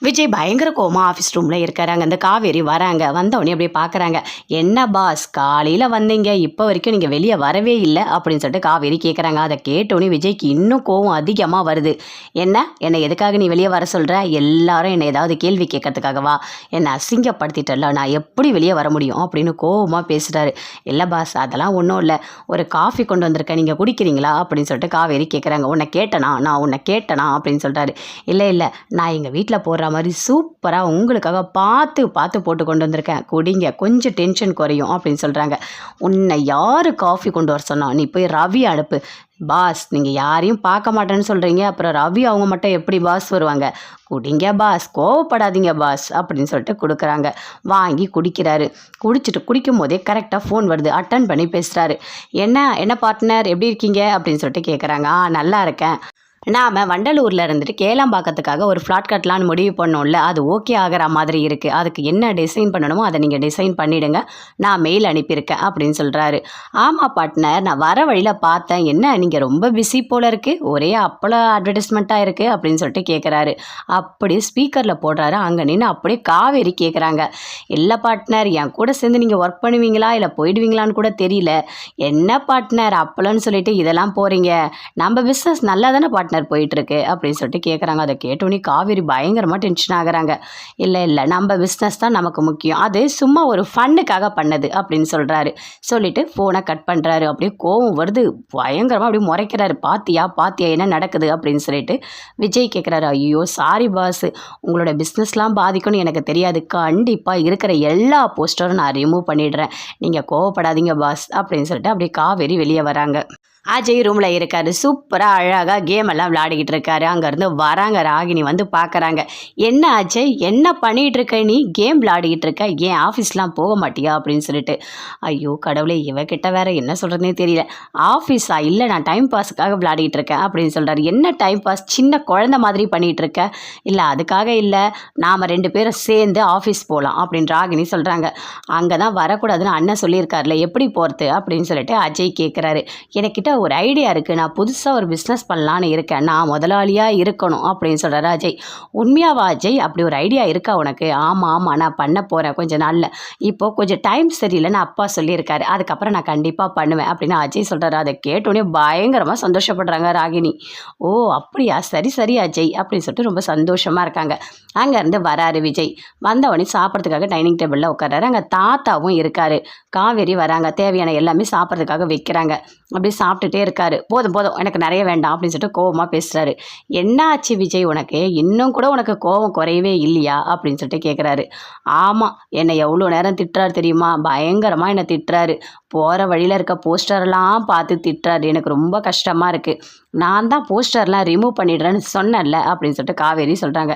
விஜய் பயங்கர கோவமா ஆஃபீஸ் ரூமில் இருக்காரு. அங்கே அந்த காவேரி வராங்க. வந்தவொடனே அப்படியே பார்க்குறாங்க. என்ன பாஸ் காலையில் வந்தீங்க, இப்போ வரைக்கும் நீங்கள் வெளியே வரவே இல்லை அப்படின்னு சொல்லிட்டு காவேரி கேட்குறாங்க. அதை கேட்டோடனே விஜய்க்கு இன்னும் கோவம் அதிகமாக வருது. என்னை எதுக்காக நீ வெளியே வர சொல்கிற? எல்லாரும் என்னை ஏதாவது கேள்வி கேட்கறதுக்காகவா? என்னை அசிங்கப்படுத்திட்டல, நான் எப்படி வெளியே வர முடியும் அப்படின்னு கோவமாக பேசுகிறாரு. இல்லை பாஸ், அதெல்லாம் ஒன்றும் இல்லை, ஒரு காஃபி கொண்டு வந்திருக்கேன், நீங்கள் குடிக்கிறீங்களா அப்படின்னு சொல்லிட்டு காவேரி கேட்குறாங்க. உன்னை கேட்டனா அப்படின்னு சொல்கிறாரு. இல்லை, நான் எங்கள் வீட்டில் போடுற மாதிரி சூப்பராக உங்களுக்காக பார்த்து பார்த்து போட்டு கொண்டு வந்திருக்கேன், குடிங்க, கொஞ்சம் டென்ஷன் குறையும் அப்படின்னு சொல்கிறாங்க. உன்னை யார் காஃபி கொண்டு வர சொன்னா? நீ போய் ரவி அனுப்பு. பாஸ், நீங்கள் யாரையும் பார்க்க மாட்டேன்னு சொல்கிறீங்க, அப்புறம் ரவி அவங்க மட்டும் எப்படி பாஸ் வருவாங்க? குடிங்க பாஸ், கோவப்படாதீங்க பாஸ் அப்படின்னு சொல்லிட்டு கொடுக்குறாங்க. வாங்கி குடிக்கிறாரு. குடிக்கும் போதே கரெக்டாக ஃபோன் வருது. அட்டன் பண்ணி பேசுகிறாரு. என்ன பார்ட்னர், எப்படி இருக்கீங்க அப்படின்னு சொல்லிட்டு கேட்குறாங்க. நல்லா இருக்கேன். நாம் வண்டலூரில் இருந்துட்டு கேளம்பாக்கத்துக்காக ஒரு ஃப்ளாட் கட்டலான்னு முடிவு பண்ணோம்ல, அது ஓகே ஆகிற மாதிரி இருக்குது. அதுக்கு என்ன டிசைன் பண்ணணுமோ அதை நீங்கள் டிசைன் பண்ணிவிடுங்க, நான் மெயில் அனுப்பியிருக்கேன் அப்படின்னு சொல்கிறாரு. ஆமாம் பார்ட்னர், நான் வர வழியில் பார்த்தேன், என்ன நீங்கள் ரொம்ப பிஸி போல் இருக்குது, ஒரே அப்பள அட்வர்டைஸ்மெண்ட்டாக இருக்குது அப்படின்னு சொல்லிட்டு கேட்குறாரு. அப்படியே ஸ்பீக்கரில் போடுறாரு. அங்கே நின்று அப்படியே காவேரி கேட்குறாங்க. இல்லை பார்ட்னர், என் கூட சேர்ந்து நீங்கள் ஒர்க் பண்ணுவீங்களா இல்லை போயிடுவீங்களான்னு கூட தெரியல. என்ன பார்ட்னர் அப்பளன்னு சொல்லிட்டு இதெல்லாம் போகிறீங்க? நம்ம பிஸ்னஸ் நல்லா தானே பார்ட்னர் போயிட்டுருக்கு அப்படின்னு சொல்லிட்டு கேட்குறாங்க. அதை கேட்டோன்னே காவேரி பயங்கரமாக டென்ஷன் ஆகுறாங்க. இல்லை, நம்ம பிஸ்னஸ் தான் நமக்கு முக்கியம், அது சும்மா ஒரு ஃபன்னுக்காக பண்ணது அப்படின்னு சொல்கிறாரு. சொல்லிட்டு ஃபோனை கட் பண்ணுறாரு. அப்படியே கோவம் வருது, பயங்கரமாக அப்படியே முறைக்கிறாரு. பாத்தியா என்ன நடக்குது அப்படின்னு சொல்லிட்டு விஜய் கேட்குறாரு. ஐயோ சாரி பாஸ், உங்களோட பிஸ்னஸ்லாம் பாதிக்கும்னு எனக்கு தெரியாது, கண்டிப்பாக இருக்கிற எல்லா போஸ்டரும் நான் ரிமூவ் பண்ணிடுறேன், நீங்கள் கோவப்படாதீங்க பாஸ் அப்படின்னு சொல்லிட்டு அப்படியே காவேரி வெளியே வராங்க. அஜய் ரூமில் இருக்காரு. சூப்பராக அழகாக கேம் எல்லாம் விளையாடிக்கிட்டு இருக்காரு. அங்கேருந்து வராங்க ராகினி, வந்து பார்க்குறாங்க. என்ன அஜய், என்ன பண்ணிகிட்டு இருக்க நீ? கேம் விளையாடிக்கிட்டு இருக்க, ஏன் ஆஃபீஸ்லாம் போக மாட்டியா அப்படின்னு சொல்லிட்டு. ஐயோ கடவுளே, இவகிட்ட வேறு என்ன சொல்கிறதுனே தெரியல. ஆஃபீஸா? இல்லை, நான் டைம் பாஸுக்காக விளையாடிக்கிட்டு இருக்கேன் அப்படின்னு சொல்கிறாரு. என்ன டைம் பாஸ், சின்ன குழந்த மாதிரி பண்ணிகிட்டு இருக்க? இல்லை அதுக்காக இல்லை, நாம் 2 பேரும் சேர்ந்து ஆஃபீஸ் போகலாம் அப்படின்னு ராகினி சொல்கிறாங்க. அங்கே தான் வரக்கூடாதுன்னு அண்ணன் சொல்லியிருக்காருல, எப்படி போகிறது அப்படின்னு சொல்லிட்டு அஜய் கேட்குறாரு. எனக்கிட்ட ஒரு ஐடியா இருக்குது, நான் புதுசாக ஒரு பிஸ்னஸ் பண்ணலான்னு இருக்கேன், நான் முதலாளியாக இருக்கணும் அப்படின்னு சொல்கிறாரு அஜய். உண்மையாவா அஜய், அப்படி ஒரு ஐடியா இருக்கா உனக்கு? ஆமாம், நான் பண்ண போகிறேன் கொஞ்ச நாளில், இப்போது கொஞ்சம் டைம் சரியில்லைன்னு அப்பா சொல்லியிருக்காரு, அதுக்கப்புறம் நான் கண்டிப்பாக பண்ணுவேன் அப்படின்னு அஜய் சொல்கிறாரு. அதை கேட்டோன்னே பயங்கரமாக சந்தோஷப்படுறாங்க ராகினி. ஓ அப்படியா, சரி அஜய் அப்படின்னு சொல்லிட்டு ரொம்ப சந்தோஷமாக இருக்காங்க. அங்கேருந்து வராரு விஜய். வந்தவொடனே சாப்பிட்றதுக்காக டைனிங் டேபிளில் உட்காராரு. அங்கே தாத்தாவும் இருக்கார். காவேரி வராங்க, தேவையான எல்லாமே சாப்பிட்றதுக்காக வைக்கிறாங்க. அப்படி சாப்பிட்டுட்டே இருக்காரு. போதும் எனக்கு நிறைய வேண்டாம் அப்படின்னு சொல்லிட்டு கோவமாக பேசுகிறாரு. என்ன ஆச்சு விஜய் உனக்கு, இன்னும் கூட உனக்கு கோவம் குறையவே இல்லையா அப்படின்னு சொல்லிட்டு கேட்குறாரு. ஆமாம், என்னை எவ்வளோ நேரம் திட்டுறாரு தெரியுமா, பயங்கரமாக என்னை திட்டுறாரு, போகிற வழியில் இருக்க போஸ்டர்லாம் பார்த்து திட்டுறாரு, எனக்கு ரொம்ப கஷ்டமாக இருக்குது, நான் தான் போஸ்டர்லாம் ரிமூவ் பண்ணிடுறேன்னு சொன்னேன்ல அப்படின்னு சொல்லிட்டு காவேரி சொல்கிறாங்க.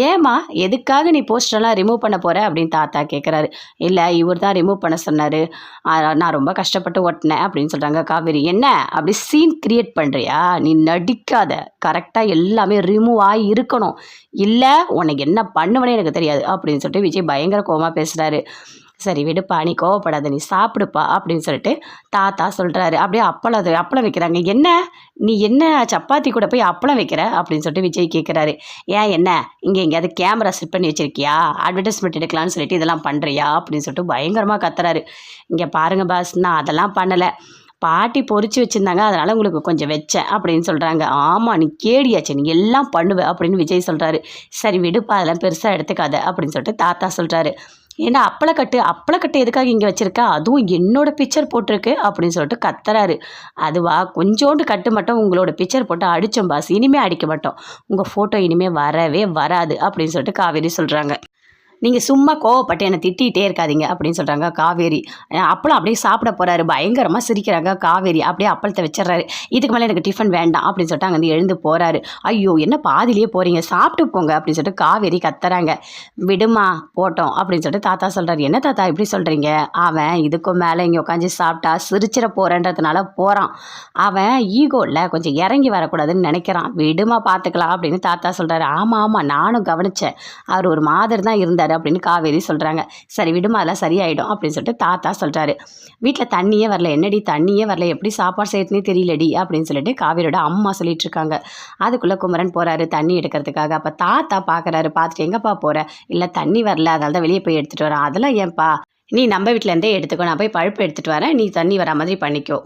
ஏம்மா, எதுக்காக நீ போஸ்டர்லாம் ரிமூவ் பண்ண போகிற அப்படின்னு தாத்தா கேட்குறாரு. இல்லை, இவர் தான் ரிமூவ் பண்ண சொன்னார், நான் ரொம்ப கஷ்டப்பட்டு ஒட்டினேன் அப்படின்னு சொல்கிறாங்க காவேரி. என்ன அப்படி சீன் கிரியேட் பண்ணுறியா? நீ நடிக்காத, கரெக்டாக எல்லாமே ரிமூவ் ஆகி இருக்கணும், இல்லை உனக்கு என்ன பண்ணுவேன்னு எனக்கு தெரியாது அப்படின்னு சொல்லிட்டு விஜய் பயங்கர கோவமாக பேசுகிறாரு. சரி விடுப்பா, நீ கோவப்படாத, நீ சாப்பிடுப்பா அப்படின்னு சொல்லிட்டு தாத்தா சொல்கிறாரு. அப்படியே அப்பளம் வைக்கிறாங்க. நீ என்ன சப்பாத்தி கூட போய் அப்பளம் வைக்கிற அப்படின்னு சொல்லிட்டு விஜய் கேட்குறாரு. என்ன இங்கே எங்கேயாவது கேமரா செட் பண்ணி வச்சிருக்கியா, அட்வர்டைஸ்மெண்ட் எடுக்கலான்னு சொல்லிட்டு இதெல்லாம் பண்ணுறியா அப்படின்னு சொல்லிட்டு பயங்கரமாக கத்துறாரு. இங்கே பாருங்கள் பாஸ், நான் அதெல்லாம் பண்ணலை, பாட்டி பொறிச்சு வச்சுருந்தாங்க, அதனால் உங்களுக்கு கொஞ்சம் வச்சேன் அப்படின்னு சொல்கிறாங்க. ஆமாம், நீ கேடியாச்சு, நீ எல்லாம் பண்ணுவ அப்படின்னு விஜய் சொல்கிறாரு. சரி விடுப்பா, அதெல்லாம் பெருசாக எடுத்துக்காத அப்படின்னு சொல்லிட்டு தாத்தா சொல்கிறாரு. ஏன்னா அப்பளக்கட்டு எதுக்காக இங்கே வச்சுருக்கா, அதுவும் என்னோட பிக்சர் போட்டிருக்கு அப்படின்னு சொல்லிட்டு கத்துறாரு. அதுவா, கொஞ்சோண்டு கட்டு மட்டும் உங்களோட பிக்சர் போட்டு அடித்தோம் பாஸ், இனிமேல் அடிக்க மாட்டோம், உங்கள் ஃபோட்டோ இனிமேல் வரவே வராது அப்படின்னு சொல்லிட்டு காவேரி சொல்கிறாங்க. நீங்கள் சும்மா கோவப்பட்டு என்னை திட்டிகிட்டே இருக்காதீங்க அப்படின்னு சொல்கிறாங்க காவேரி. அப்பளம் அப்படியே சாப்பிட போகிறாரு. பயங்கரமாக சிரிக்கிறாங்க காவேரி. அப்படியே அப்பளத்தை வச்சிடறாரு. இதுக்கு மேலே எனக்கு டிஃபன் வேண்டாம் அப்படின்னு சொல்லிட்டு அங்கே எழுந்து போகிறாரு. ஐயோ என்ன பாதிலேயே போகிறீங்க, சாப்பிட்டு போங்க அப்படின்னு சொல்லிட்டு காவேரி கத்துறாங்க. விடுமா போட்டோம் அப்படின்னு சொல்லிட்டு தாத்தா சொல்கிறாரு. என்ன தாத்தா இப்படி சொல்கிறீங்க, அவன் இதுக்கும் மேலே இங்கே உட்காந்து சாப்பிட்டா சிரிச்சிட போகிறேன்றதுனால போகிறான், அவன் ஈகோவில் கொஞ்சம் இறங்கி வரக்கூடாதுன்னு நினைக்கிறான், விடுமா பார்த்துக்கலாம் அப்படின்னு தாத்தா சொல்கிறாரு. ஆமாம் நானும் கவனித்தேன், அவர் ஒரு மாதிரி தான் இருந்தார், வந்துட்டாரு அப்படின்னு காவேரி சொல்கிறாங்க. சரி விடுமா, அதெல்லாம் சரியாயிடும் அப்படின்னு சொல்லிட்டு தாத்தா சொல்கிறாரு. வீட்டில் தண்ணியே வரல, என்னடி தண்ணியே வரல, எப்படி சாப்பாடு செய்யறதுனே தெரியலடி அப்படின்னு சொல்லிட்டு காவேரியோட அம்மா சொல்லிட்டு இருக்காங்க. அதுக்குள்ளே குமரன் போகிறாரு தண்ணி எடுக்கிறதுக்காக. அப்போ தாத்தா பார்க்குறாரு. பார்த்துட்டு எங்கப்பா போகிற? இல்லை தண்ணி வரல, அதனால தான் வெளியே போய் எடுத்துகிட்டு வரேன். அதெல்லாம் ஏன்பா, நீ நம்ம வீட்டிலேருந்தே எடுத்துக்கோ, நான் போய் பழுப்பு எடுத்துகிட்டு வரேன், நீ தண்ணி வரா மாதிரி பண்ணிக்கோ.